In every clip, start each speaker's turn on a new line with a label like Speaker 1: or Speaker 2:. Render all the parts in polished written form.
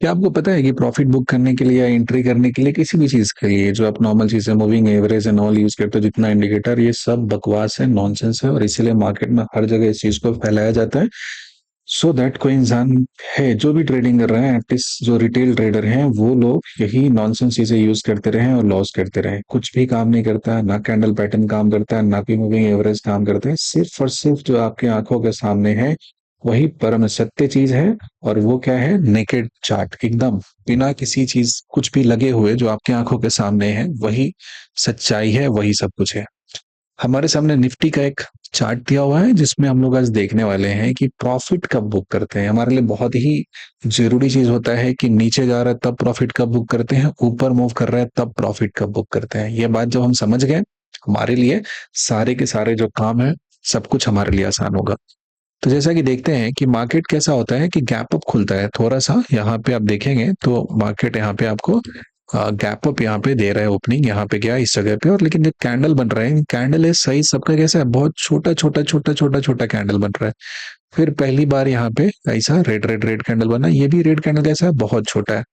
Speaker 1: क्या आपको पता है कि प्रॉफिट बुक करने के लिए या एंट्री करने के लिए किसी भी चीज के लिए जो आप नॉर्मल चीजें moving average and all use करते हो, जितना इंडिकेटर, ये सब बकवास है, नॉनसेंस है, और इसीलिए मार्केट में हर जगह इस चीज को फैलाया जाता है। सो दैट कोई इंसान है जो भी ट्रेडिंग कर रहे हैं, एटलीस्ट जो रिटेल ट्रेडर हैं, वो लोग यही नॉनसेंस चीजें यूज करते रहे और लॉस करते रहे। कुछ भी काम नहीं करता है, ना कैंडल पैटर्न काम करता है, ना कोई मूविंग एवरेज काम करता है। सिर्फ और सिर्फ जो आपके आंखों के सामने है वही परम सत्य चीज है। और वो क्या है? नेकेड चार्ट, एकदम बिना किसी चीज कुछ भी लगे हुए जो आपकी आंखों के सामने है, वही सच्चाई है, वही सब कुछ है। हमारे सामने निफ्टी का एक चार्ट दिया हुआ है जिसमें हम लोग आज देखने वाले हैं कि प्रॉफिट कब बुक करते हैं। हमारे लिए बहुत ही जरूरी चीज होता है कि नीचे जा रहा है तब प्रॉफिट कब बुक करते हैं, ऊपर मूव कर रहा है तब प्रॉफिट कब बुक करते हैं। ये बात जब हम समझ गए, हमारे लिए सारे के सारे जो काम है, सब कुछ हमारे लिए आसान होगा। तो जैसा कि देखते हैं कि मार्केट कैसा होता है कि गैप अप खुलता है थोड़ा सा। यहाँ पे आप देखेंगे तो मार्केट यहाँ पे आपको गैप अप यहाँ पे दे रहा है, ओपनिंग यहाँ पे गया इस जगह पे। और लेकिन जो कैंडल बन रहा है, कैंडल है सही सबका कैसा है, बहुत छोटा छोटा छोटा छोटा छोटा कैंडल बन रहा है। फिर पहली बार यहाँ पे ऐसा रेड रेड रेड कैंडल बना, ये भी रेड कैंडल कैसा है, बहुत छोटा है।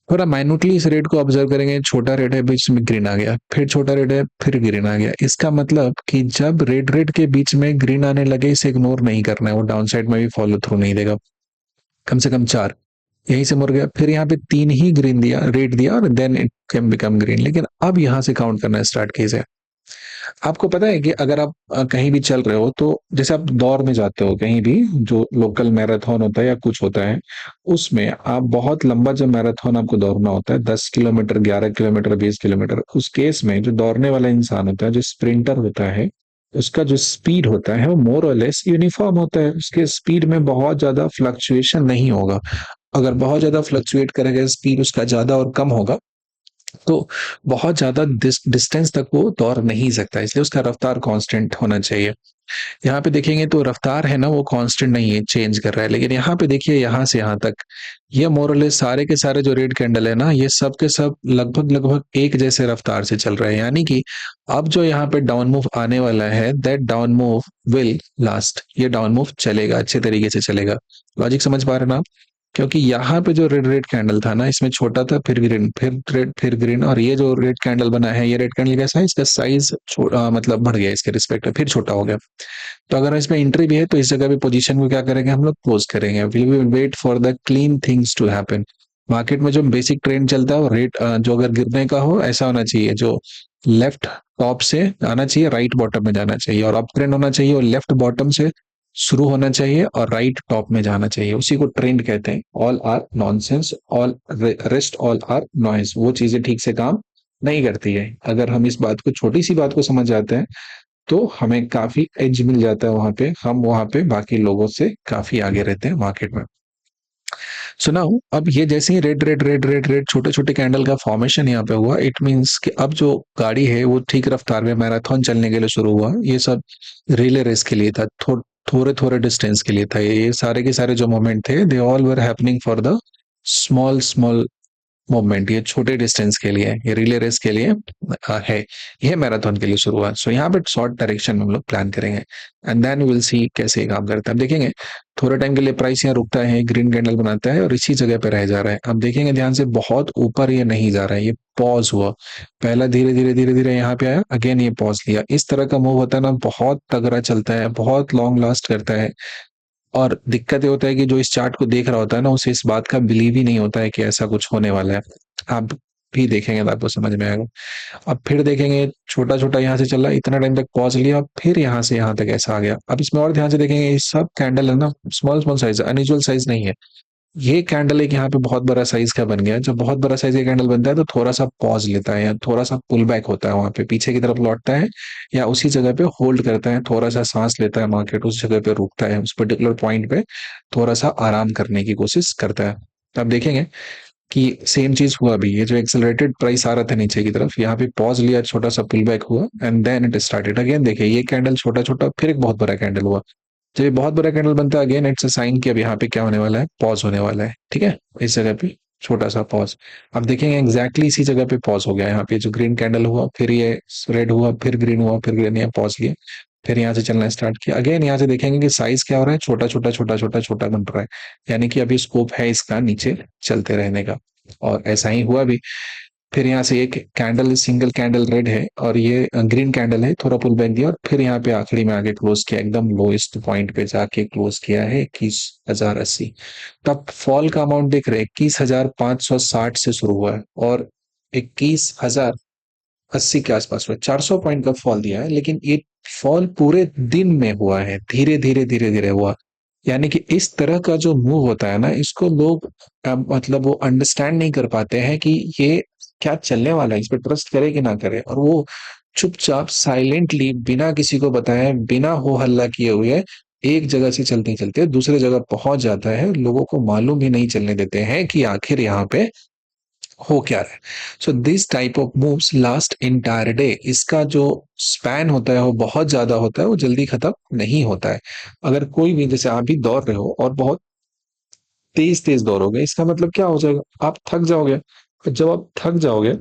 Speaker 1: थोड़ा माइन्यूटली इस रेट को ऑब्जर्व करेंगे, छोटा रेट है बीच में ग्रीन आ गया, फिर छोटा रेट है फिर ग्रीन आ गया। इसका मतलब कि जब रेड रेट के बीच में ग्रीन आने लगे, इसे इग्नोर नहीं करना है, वो डाउन साइड में भी फॉलो थ्रू नहीं देगा। कम से कम चार यहीं से मुड़ गया, फिर यहाँ पे तीन ही ग्रीन दिया, रेड दिया, और then it can become green. लेकिन अब यहाँ से काउंट करना स्टार्ट कीजिए। आपको पता है कि अगर आप कहीं भी चल रहे हो, तो जैसे आप दौड़ में जाते हो कहीं भी, जो लोकल मैराथन होता है या कुछ होता है, उसमें आप बहुत लंबा जब मैराथन आपको दौड़ना होता है, 10 किलोमीटर, 11 किलोमीटर, 20 किलोमीटर, उस केस में जो दौड़ने वाला इंसान होता है, जो स्प्रिंटर होता है, उसका जो स्पीड होता है वो मोर और लेस यूनिफॉर्म होता है। उसके स्पीड में बहुत ज्यादा फ्लक्चुएशन नहीं होगा। अगर बहुत ज्यादा फ्लक्चुएट करेगा, स्पीड उसका ज्यादा और कम होगा, तो बहुत ज्यादा डिस्टेंस तक वो दौड़ नहीं सकता। इसलिए उसका रफ्तार कांस्टेंट होना चाहिए। यहाँ पे देखेंगे तो रफ्तार है ना, वो कांस्टेंट नहीं है, चेंज कर रहा है। लेकिन यहाँ पे देखिए, यहाँ से यहाँ तक ये मोरलेस सारे के सारे जो रेड कैंडल है ना, ये सब के सब लगभग लगभग एक जैसे रफ्तार से चल रहे हैं। यानी कि अब जो यहाँ पे डाउन मूव आने वाला है, that down move will last. ये डाउन मूव चलेगा, अच्छे तरीके से चलेगा। लॉजिक समझ पा रहे हैं ना आप? क्योंकि यहाँ पे जो रेड रेड कैंडल था ना, इसमें छोटा था, फिर ग्रीन, फिर रेड, फिर ग्रीन, और ये जो रेड कैंडल बना है, ये रेड कैंडल कैसा है, इसका साइज मतलब बढ़ गया इसके रिस्पेक्ट में, फिर छोटा हो गया। तो अगर इसमें एंट्री भी है तो इस जगह पे पोजीशन को क्या करेंगे हम लोग, क्लोज करेंगे। We will wait for the clean things to happen. Market में जो बेसिक ट्रेंड चलता है वो रेट जो अगर गिरने का हो, ऐसा होना चाहिए, जो लेफ्ट टॉप से आना चाहिए, राइट बॉटम में जाना चाहिए। और अप ट्रेंड होना चाहिए, और लेफ्ट बॉटम से शुरू होना चाहिए और राइट टॉप में जाना चाहिए। उसी को ट्रेंड कहते हैं। All are nonsense, all rest all are noise. वो चीजें ठीक से काम नहीं करती है। अगर हम इस बात को, छोटी सी बात को समझ जाते हैं, तो हमें काफी एज मिल जाता है वहां पे। हम वहां पे बाकी लोगों से काफी आगे रहते हैं मार्केट में। सुनाओ, अब ये जैसे ही red red red red red छोटे छोटे कैंडल का फॉर्मेशन यहाँ पे हुआ, इट मींस कि अब जो गाड़ी है वो ठीक रफ्तार में मैराथन चलने के लिए शुरू हुआ। ये सब रिले रेस के लिए था, थोड़े थोड़े डिस्टेंस के लिए था। ये सारे के सारे जो मोमेंट थे, they all were happening for the small small movement. ये छोटे डिस्टेंस के लिए, ये रिले रेस के लिए है। ये मैराथन के लिए शुरुआत। सो यहाँ पे शॉर्ट डायरेक्शन में हम लोग प्लान करेंगे, एंड देन विल सी कैसे ये काम करता है। अब देखेंगे थोड़े टाइम के लिए प्राइस यहाँ रुकता है, ग्रीन कैंडल बनाता है और इसी जगह पे रह जा रहा है। अब देखेंगे ध्यान से, बहुत ऊपर ये नहीं जा रहा है, ये पॉज हुआ। पहला धीरे धीरे धीरे धीरे यहाँ पे आया, अगेन ये पॉज लिया। इस तरह का मूव होता है ना, बहुत तगड़ा चलता है, बहुत लॉन्ग लास्ट करता है। और दिक्कत ये होता है कि जो इस चार्ट को देख रहा होता है ना, उसे इस बात का बिलीव ही नहीं होता है कि ऐसा कुछ होने वाला है। आप भी देखेंगे तो आपको समझ में आएगा। अब फिर देखेंगे, छोटा छोटा यहाँ से चला, इतना टाइम तक पॉज लिया, फिर यहाँ से यहाँ तक ऐसा आ गया। अब इसमें और ध्यान से देखेंगे, ये सब कैंडल है ना, small small size, unusual size नहीं है। ये कैंडल एक यहाँ पे बहुत बड़ा साइज का बन गया। जब बहुत बड़ा साइज का कैंडल बनता है तो थोड़ा सा पॉज लेता है, या थोड़ा सा पुल बैक होता है, वहां पे पीछे की तरफ लौटता है, या उसी जगह पे होल्ड करता है, थोड़ा सा सांस लेता है मार्केट, उस जगह पे रुकता है, उस पर्टिकुलर पॉइंट पे थोड़ा सा आराम करने की कोशिश करता है। तो आप देखेंगे कि सेम चीज हुआ भी। ये जो एक्सेलरेटेड प्राइस आ रहा था नीचे की तरफ, यहाँ पे पॉज लिया, छोटा सा पुल बैक हुआ, and then it started again. देखिए ये कैंडल छोटा छोटा, फिर एक बहुत बड़ा कैंडल हुआ। जब ये बहुत बड़ा कैंडल बनता है, अगेन इट्स अ साइन कि अब यहाँ पे क्या होने वाला है, पॉज होने वाला है। ठीक है, इस जगह पे छोटा सा पॉज। अब देखेंगे एग्जैक्टली इसी जगह पे पॉज हो गया। यहाँ पे जो ग्रीन कैंडल हुआ, फिर ये रेड हुआ, फिर ग्रीन हुआ, फिर ग्रीन, ये पॉज लिया। फिर यहाँ से चलना स्टार्ट किया, अगेन यहाँ से देखेंगे कि साइज क्या हो रहा है, छोटा छोटा छोटा छोटा छोटा बन रहा है, यानी कि अभी स्कोप है इसका नीचे चलते रहने का। और ऐसा ही हुआ भी। फिर यहाँ से एक कैंडल, सिंगल कैंडल रेड है और ये ग्रीन कैंडल है, थोड़ा पुल बैक दिया और फिर यहाँ पे आखिरी में आगे क्लोज किया, एकदम लोएस्ट पॉइंट पे जाके क्लोज किया है 21,080। तब फॉल का अमाउंट देख रहे हैं, 21,560 से शुरू हुआ है और 21,080 के आसपास हुआ, 400 पॉइंट का फॉल दिया है, लेकिन ये फॉल पूरे दिन में हुआ है, धीरे धीरे धीरे धीरे हुआ। यानी कि इस तरह का जो मूव होता है ना, इसको लोग मतलब वो अंडरस्टैंड नहीं कर पाते हैं कि ये क्या चलने वाला है, इस पे ट्रस्ट करे कि ना करे, और वो चुपचाप साइलेंटली बिना किसी को बताए, बिना हो हल्ला किए हुए एक जगह से चलते चलते दूसरे जगह पहुंच जाता है, लोगों को मालूम भी नहीं चलने देते हैं कि आखिर यहाँ पे हो क्या रहा है। So this type of moves last entire day, इसका जो स्पैन होता है वो बहुत ज्यादा होता है, वो जल्दी खत्म नहीं होता है। अगर कोई भी, जैसे आप भी दौड़ रहे हो और बहुत तेज तेज दौड़ोगे, इसका मतलब क्या हो जाएगा, आप थक जाओगे। और जब आप थक जाओगे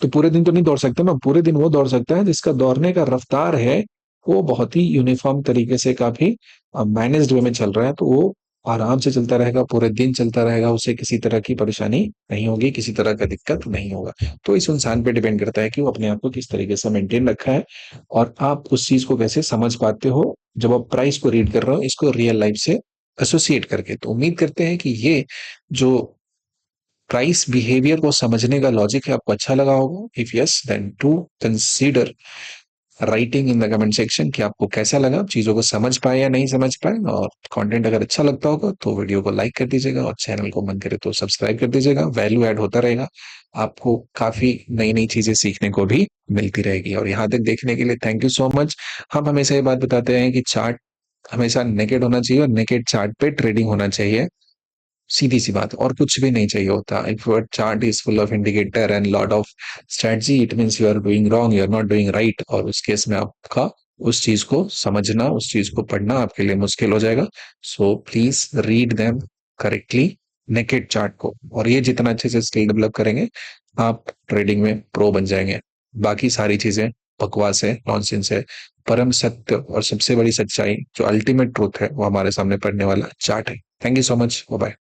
Speaker 1: तो पूरे दिन तो नहीं दौड़ सकते ना, पूरे दिन वो दौड़ सकता है जिसका दौड़ने का रफ्तार है वो बहुत ही यूनिफॉर्म तरीके से, काफी मैनेज्ड वे में चल रहा है, तो वो आराम से चलता रहेगा, पूरे दिन चलता रहेगा, उसे किसी तरह की परेशानी नहीं होगी, किसी तरह का दिक्कत नहीं होगा। तो इस इंसान पे डिपेंड करता है कि वो अपने आप को किस तरीके से मेंटेन रखा है और आप उस चीज को कैसे समझ पाते हो जब आप प्राइस को रीड कर रहे हो, इसको रियल लाइफ से एसोसिएट करके। तो उम्मीद करते हैं कि ये जो प्राइस बिहेवियर को समझने का लॉजिक है आपको अच्छा लगा होगा। If yes, then to consider writing in the comment section कि आपको कैसा लगा, चीजों को समझ पाए या नहीं समझ पाए। और कंटेंट अगर अच्छा लगता होगा तो वीडियो को लाइक कर दीजिएगा और चैनल को मन करे तो सब्सक्राइब कर दीजिएगा, वैल्यू ऐड होता रहेगा, आपको काफी नई नई चीजें सीखने को भी मिलती रहेगी। और यहाँ तक देखने के लिए थैंक यू सो मच। हम हमेशा ये बात बताते हैं कि चार्ट हमेशा नेकेड होना चाहिए और नेकेड चार्ट पे ट्रेडिंग होना चाहिए, सीधी सी बात, और कुछ भी नहीं चाहिए होता। If your chart is full of indicator and lot of strategy, it means you are doing wrong, you are not doing right, और उस केस में आपका उस चीज को समझना, उस चीज को पढ़ना आपके लिए मुश्किल हो जाएगा। So please read them correctly, naked chart को, और ये जितना अच्छे से स्किल डेवलप करेंगे आप ट्रेडिंग में प्रो बन जाएंगे। बाकी सारी चीजें बकवास है, नॉनसेंस है। परम सत्य और सबसे बड़ी सच्चाई जो अल्टीमेट ट्रूथ है वो हमारे सामने पड़ने वाला चार्ट है। Thank you so much, bye.